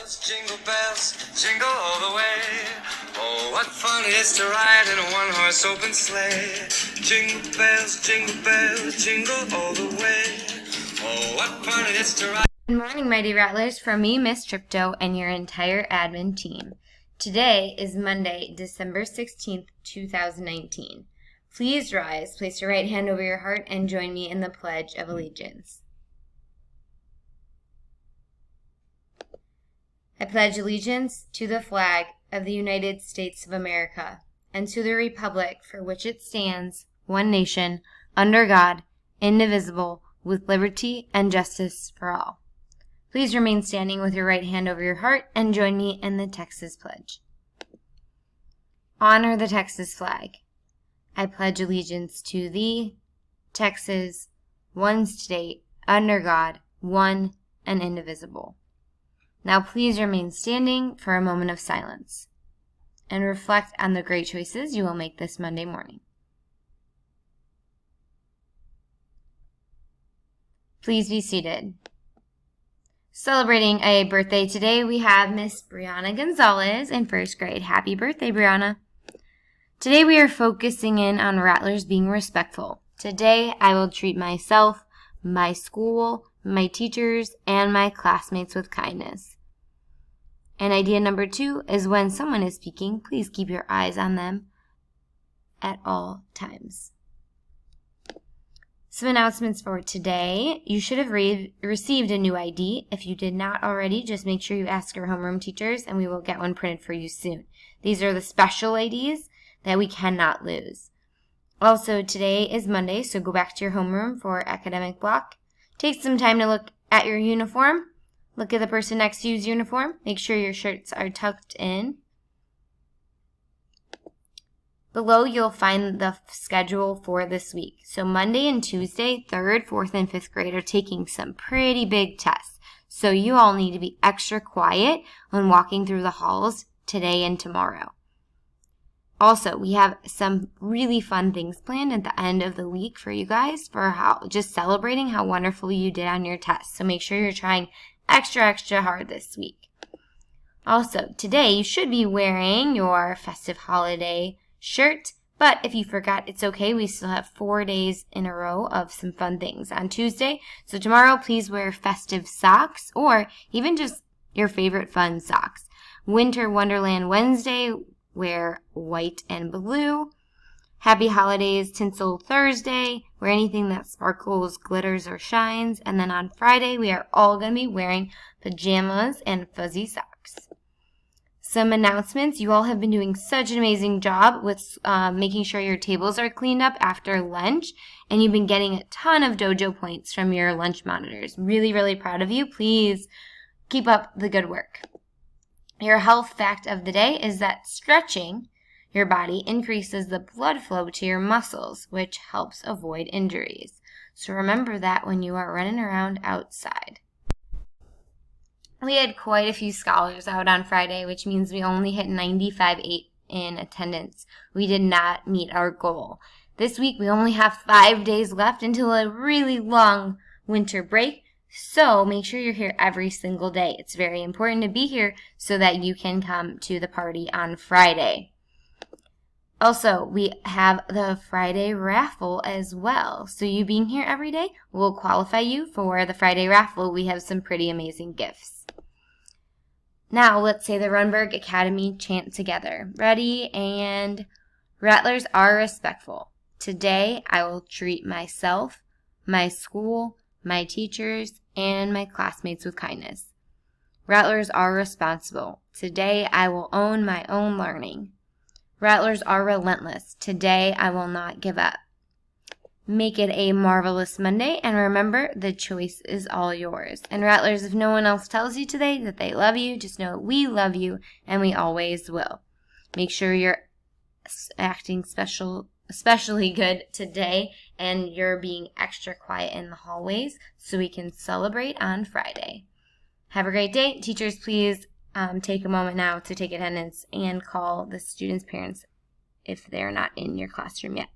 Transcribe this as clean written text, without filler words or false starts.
bells, jingle all the way. Oh, what fun it is to ride in a one-horse open sleigh. Jingle bells, jingle all the way. Oh, what fun it is to ride. Good morning, Mighty Rattlers, from me, Miss Tripto, and your entire admin team. Today is Monday, December 16th, 2019. Please rise, place your right hand over your heart, and join me in the Pledge of Allegiance. I pledge allegiance to the flag of the United States of America and to the republic for which it stands, one nation, under God, indivisible, with liberty and justice for all. Please remain standing with your right hand over your heart and join me in the Texas Pledge. Honor the Texas flag. I pledge allegiance to thee, Texas, one state, under God, one and indivisible. Now please remain standing for a moment of silence and reflect on the great choices you will make this Monday morning. Please be seated. Celebrating a birthday today, we have Miss Brianna Gonzalez in first grade. Happy birthday, Brianna. Today we are focusing in on Rattlers being respectful. Today I will treat myself, my school, my teachers, and my classmates with kindness. And idea number 2 is when someone is speaking, please keep your eyes on them at all times. Some announcements for today. You should have received a new ID. If you did not already, just make sure you ask your homeroom teachers and we will get one printed for you soon. These are the special IDs that we cannot lose. Also, today is Monday, so go back to your homeroom for academic block. Take some time to look at your uniform. Look at the person next to you's uniform. Make sure your shirts are tucked in. Below, you'll find the schedule for this week. So Monday and Tuesday, 3rd, 4th, and 5th grade are taking some pretty big tests. So you all need to be extra quiet when walking through the halls today and tomorrow. Also, we have some really fun things planned at the end of the week for you guys for just celebrating how wonderful you did on your tests. So make sure you're trying extra hard this week. Also, today you should be wearing your festive holiday shirt, but if you forgot, it's okay. We still have 4 days in a row of some fun things on Tuesday. So tomorrow, please wear festive socks or even just your favorite fun socks. Winter Wonderland Wednesday, wear white and blue. Happy Holidays Tinsel Thursday, wear anything that sparkles, glitters, or shines. And then on Friday, we are all going to be wearing pajamas and fuzzy socks. Some announcements. You all have been doing such an amazing job with making sure your tables are cleaned up after lunch. And you've been getting a ton of dojo points from your lunch monitors. Really proud of you. Please keep up the good work. Your health fact of the day is that stretching your body increases the blood flow to your muscles, which helps avoid injuries. So remember that when you are running around outside. We had quite a few scholars out on Friday, which means we only hit 95.8 in attendance. We did not meet our goal. This week we only have 5 days left until a really long winter break. So make sure you're here every single day. It's very important to be here so that you can come to the party on Friday. Also, we have the Friday raffle as well. So you being here every day will qualify you for the Friday raffle. We have some pretty amazing gifts. Now, let's say the Runberg Academy chant together. Ready? And Rattlers are respectful. Today, I will treat myself, my school, my teachers, and my classmates with kindness. Rattlers are responsible. Today, I will own my own learning. Rattlers are relentless. Today, I will not give up. Make it a marvelous Monday, and remember, the choice is all yours. And Rattlers, if no one else tells you today that they love you, just know we love you, and we always will. Make sure you're acting especially good today, and you're being extra quiet in the hallways so we can celebrate on Friday. Have a great day. Teachers, please take a moment now to take attendance and call the students' parents if they're not in your classroom yet.